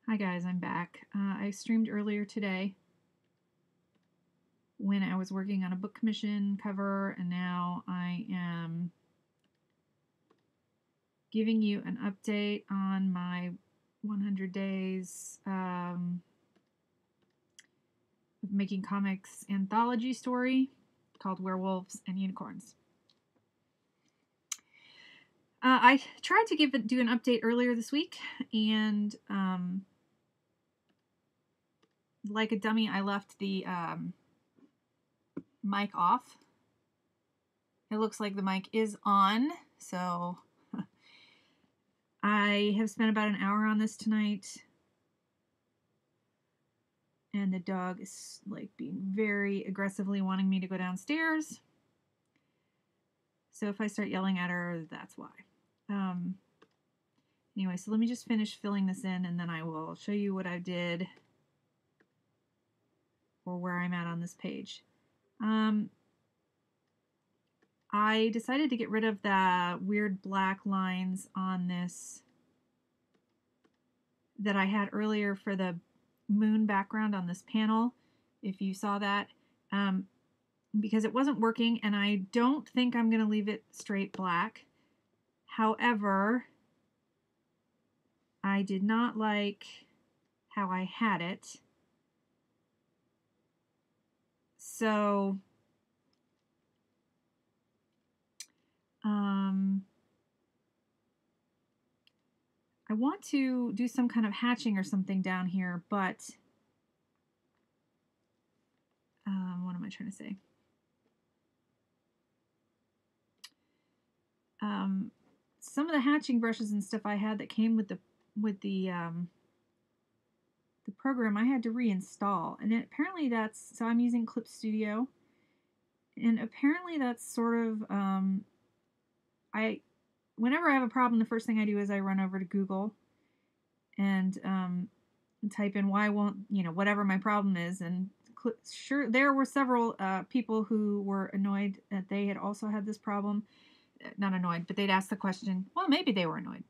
Hi guys, I'm back. I streamed earlier today when I was working on a book commission cover, and now I am giving you an update on my 100 days of making comics anthology story called Werewolves and Unicorns. I tried to do an update earlier this week, and like a dummy, I left the mic off. It looks like the mic is on, so I have spent about an hour on this tonight, and the dog is like being very aggressively wanting me to go downstairs. So if I start yelling at her, that's why. Anyway, so let me just finish filling this in, and then I will show you what I did or where I'm at on this page. I decided to get rid of the weird black lines on this that I had earlier for the moon background on this panel, if you saw that, because it wasn't working, and I don't think I'm going to leave it straight black. However, I did not like how I had it. So I want to do some kind of hatching or something down here, but what am I trying to say? Some of the hatching brushes and stuff I had that came with the program, I had to reinstall, and apparently that's, so I'm using Clip Studio, and apparently that's sort of whenever I have a problem, the first thing I do is I run over to Google and type in why won't, whatever my problem is, and sure, there were several people who were annoyed that they had also had this problem. Not annoyed, but they'd ask the question, well, maybe they were annoyed.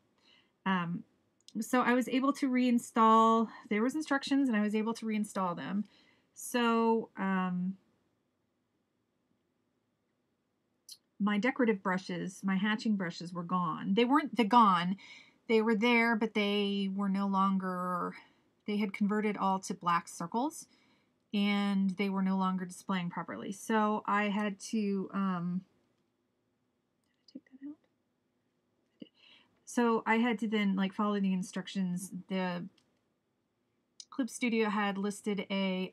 So I was able to reinstall, there was instructions, and I was able to reinstall them. So my decorative brushes, my hatching brushes were gone. They weren't gone. They were there, but they were no longer, they had converted all to black circles, and they were no longer displaying properly. So I had to take that out. So I had to then follow the instructions. The Clip Studio had listed a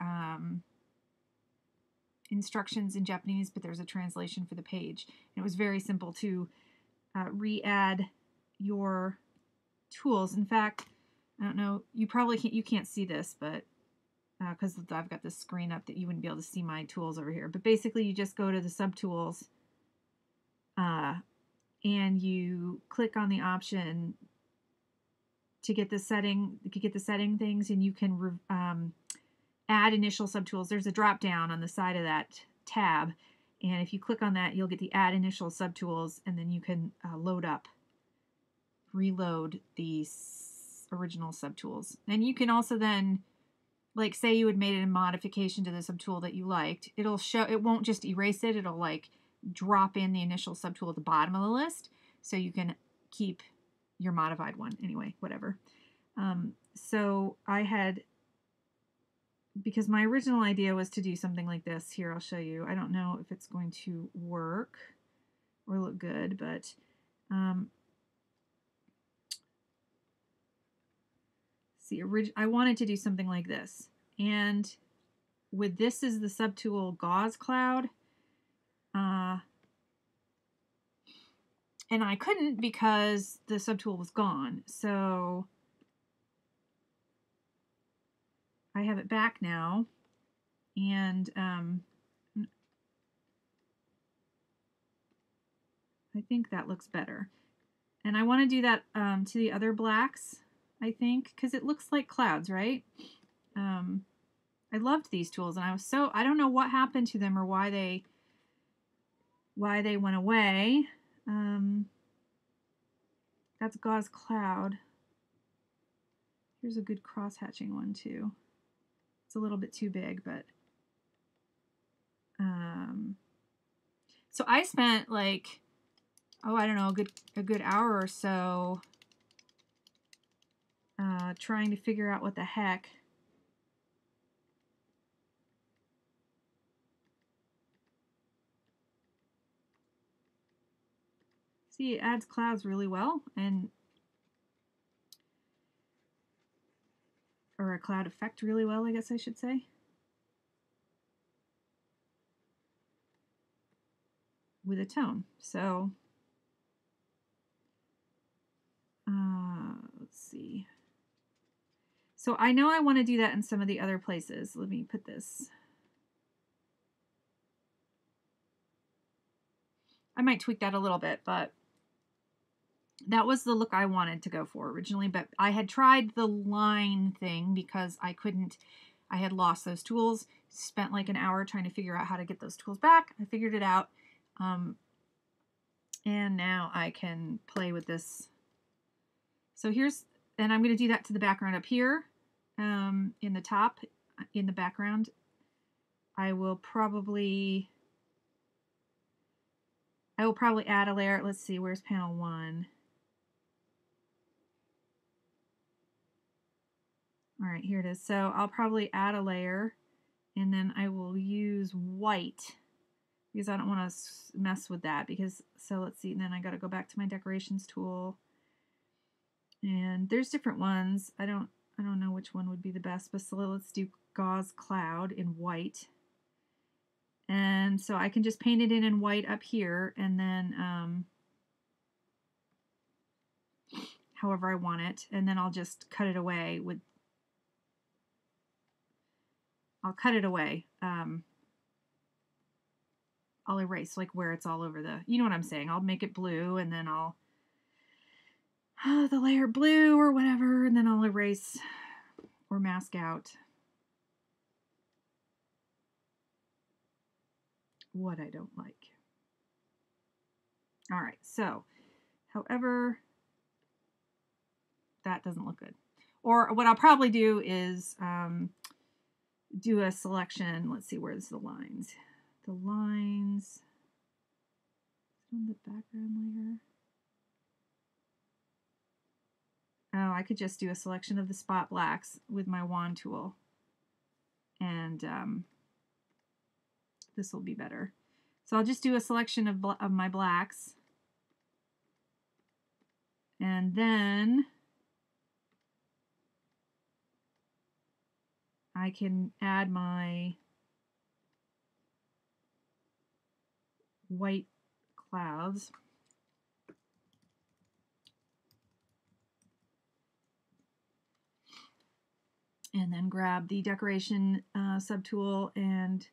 instructions in Japanese, but there's a translation for the page. And it was very simple to re-add your tools. In fact, I don't know, you can't see this, but because I've got this screen up that you wouldn't be able to see my tools over here. But basically, you just go to the subtools and you click on the option to get the setting things, and you can add initial subtools. There's a drop down on the side of that tab, and if you click on that, you'll get the add initial subtools, and then you can reload the original subtools. And you can also then, say you had made a modification to the subtool that you liked, it'll show, it won't just erase it, it'll drop in the initial subtool at the bottom of the list, so you can keep your modified one. Anyway, whatever. So I had, because my original idea was to do something like this. Here, I'll show you. I don't know if it's going to work or look good, but see, I wanted to do something like this. And with this is the subtool Gauze Cloud. And I couldn't because the subtool was gone. So I have it back now, and I think that looks better. And I want to do that to the other blacks, I think, because it looks like clouds, right? I loved these tools, and I don't know what happened to them or why they went away. That's Gauze Cloud. Here's a good cross-hatching one too. It's a little bit too big, but so I spent like, oh, I don't know, a good hour or so trying to figure out what the heck. See, it adds clouds really well, or a cloud effect really well, I guess I should say. With a tone. So, let's see. So I know I want to do that in some of the other places. Let me put this. I might tweak that a little bit, but that was the look I wanted to go for originally. But I had tried the line thing because I had lost those tools, spent like an hour trying to figure out how to get those tools back. I figured it out. And now I can play with this. So and I'm going to do that to the background up here, in the top, in the background. I will probably add a layer. Let's see, where's panel 1? All right, here it is. So I'll probably add a layer, and then I will use white because I don't want to mess with that. So let's see, and then I got to go back to my decorations tool. And there's different ones. I don't know which one would be the best, but so let's do gauze cloud in white. And so I can just paint it in white up here, and then however I want it, and then I'll just cut it away with. I'll cut it away. I'll erase like where it's all over you know what I'm saying. I'll make it blue, and then I'll the layer blue or whatever, and then I'll erase or mask out what I don't like. All right, so however, that doesn't look good. Or what I'll probably do is do a selection. Let's see, where's the lines? The lines on the background layer. Oh, I could just do a selection of the spot blacks with my wand tool. And this will be better. So I'll just do a selection of my blacks. And then I can add my white clouds. And then grab the decoration subtool, and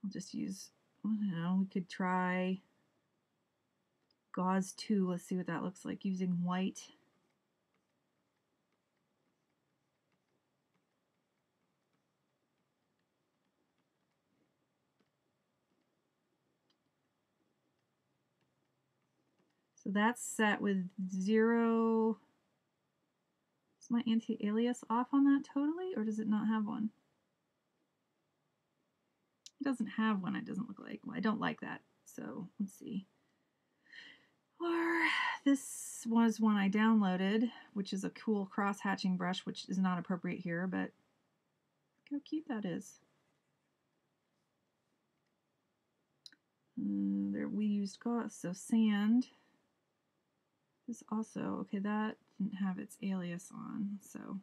I'll just use, I don't know, we could try gauze 2. Let's see what that looks like using white. So that's set with 0. Is my anti-alias off on that totally, or does it not have one? It doesn't have one, it doesn't look like. Well, I don't like that. So let's see. Or this was one I downloaded, which is a cool cross-hatching brush, which is not appropriate here, but look how cute that is. There we used gauze, so sand. This also, okay, that didn't have its alias on, so.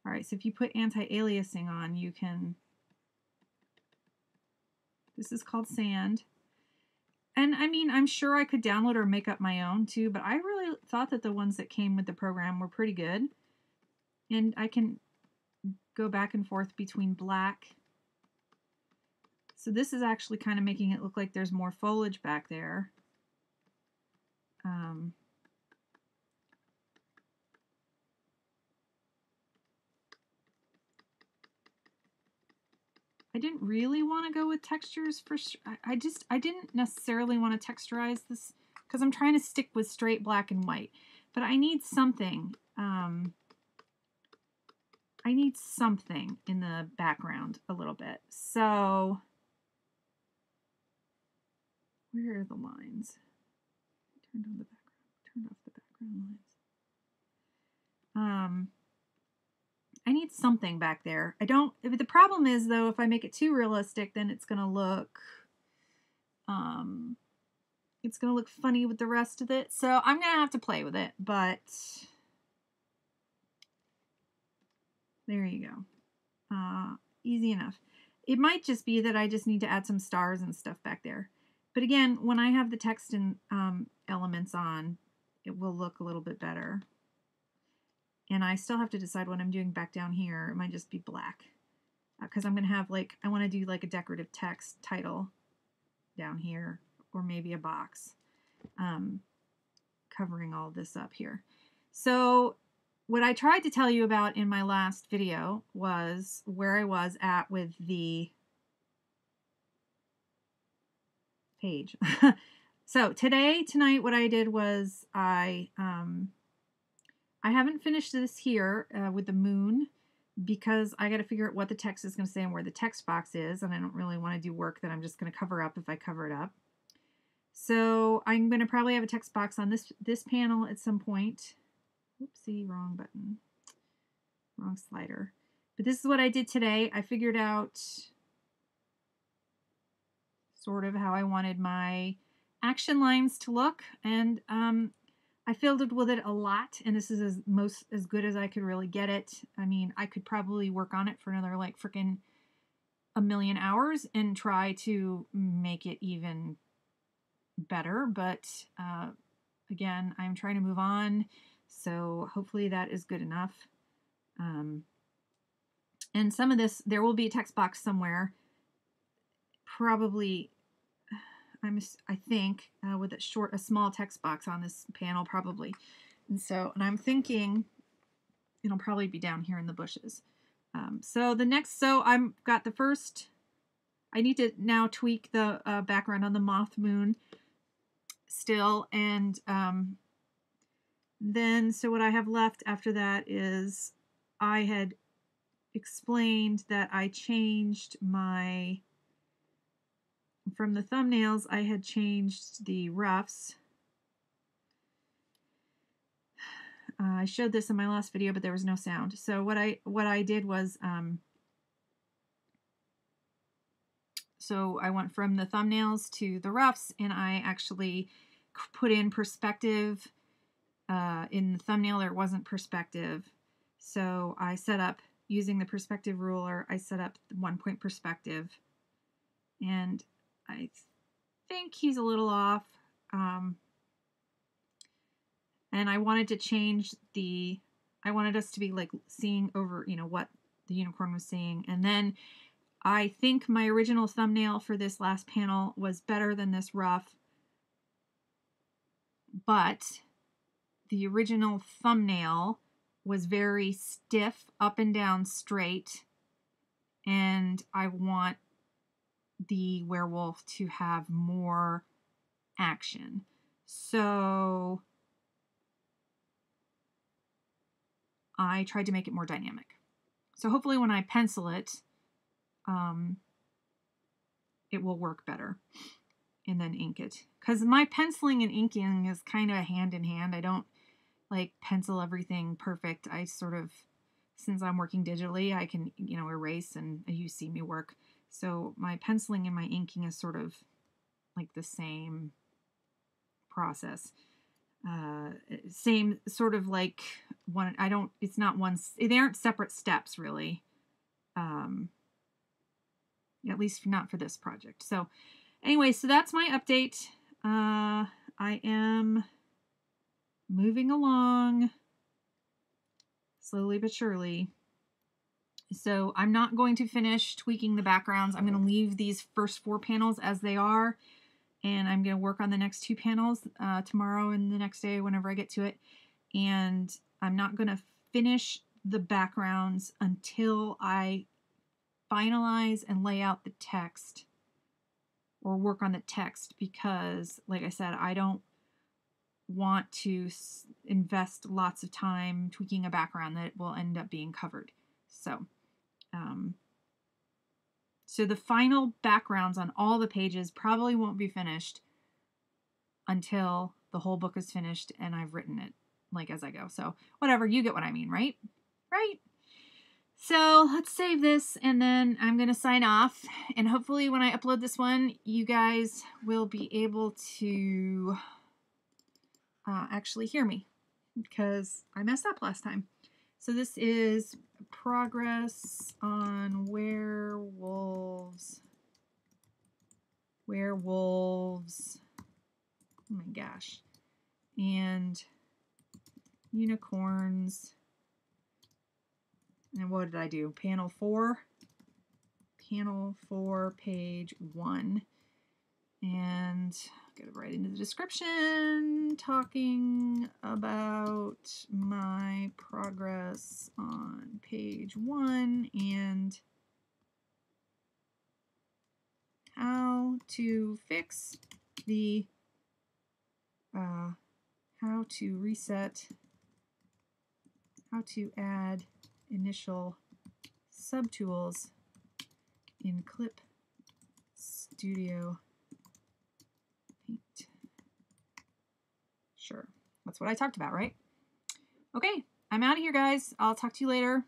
All right, so if you put anti-aliasing on, you can, this is called sand. And I mean, I'm sure I could download or make up my own too, but I really thought that the ones that came with the program were pretty good. And I can go back and forth between black. So this is actually kind of making it look like there's more foliage back there. I didn't really want to go with textures for I didn't necessarily want to texturize this because I'm trying to stick with straight black and white, but I need something I need something in the background a little bit. So where are the lines? Turned on the background, turned off the background lines. I need something back there. The problem is though, if I make it too realistic, then it's going to look funny with the rest of it. So I'm going to have to play with it, but there you go. Easy enough. It might just be that I just need to add some stars and stuff back there. But again, when I have the text and elements on, it will look a little bit better. And I still have to decide what I'm doing back down here. It might just be black. Because I'm going to have I want to do like a decorative text title down here. Or maybe a box. Covering all this up here. So what I tried to tell you about in my last video was where I was at with the page. So tonight, what I did was I haven't finished this here with the moon because I got to figure out what the text is going to say and where the text box is, and I don't really want to do work that I'm just going to cover up if I cover it up. So I'm going to probably have a text box on this panel at some point. Oopsie, wrong button, wrong slider. But this is what I did today. I figured out sort of how I wanted my action lines to look, and I fiddled with it a lot, and this is as good as I could really get it. I mean, I could probably work on it for another like freaking a million hours and try to make it even better, but again, I'm trying to move on, so hopefully that is good enough. And some of this, there will be a text box somewhere, probably, I think, with a small text box on this panel, probably. And I'm thinking it'll probably be down here in the bushes. So I've got the first, I need to now tweak the background on the moth moon still, and then so what I have left after that is I had explained that I changed from the thumbnails, I had changed the roughs. I showed this in my last video, but there was no sound. So what I did was, so I went from the thumbnails to the roughs, and I actually put in perspective. In the thumbnail, there wasn't perspective. So I set up, using the perspective ruler, I set up the 1-point perspective. And I think he's a little off. And I wanted to change I wanted us to be like seeing over, what the unicorn was seeing. And then I think my original thumbnail for this last panel was better than this rough, but the original thumbnail was very stiff, up and down straight, and I want the werewolf to have more action. So I tried to make it more dynamic. So hopefully when I pencil it, it will work better, and then ink it. Because my penciling and inking is kind of hand in hand. I don't like pencil everything perfect. I sort of, since I'm working digitally, I can, erase, and you see me work. So my penciling and my inking is sort of like the same process. Same sort of like one, it's not one, they aren't separate steps really. At least not for this project. So anyway, so that's my update. I am moving along slowly but surely. So I'm not going to finish tweaking the backgrounds. I'm going to leave these first 4 panels as they are, and I'm going to work on the next 2 panels tomorrow and the next day whenever I get to it. And I'm not going to finish the backgrounds until I finalize and lay out the text or work on the text, because like I said, I don't want to invest lots of time tweaking a background that will end up being covered. So, so the final backgrounds on all the pages probably won't be finished until the whole book is finished and I've written it like as I go. So whatever, you get what I mean, right? Right? So let's save this and then I'm going to sign off. And hopefully when I upload this one, you guys will be able to actually hear me because I messed up last time. So this is progress on werewolves. Werewolves. Oh my gosh. And unicorns. And what did I do? Panel 4. Panel 4, page 1. And get it right into the description, talking about my progress on page 1 and how to fix the, how to reset, how to add initial subtools in Clip Studio Paint. Sure, that's what I talked about, right? Okay, I'm out of here, guys. I'll talk to you later.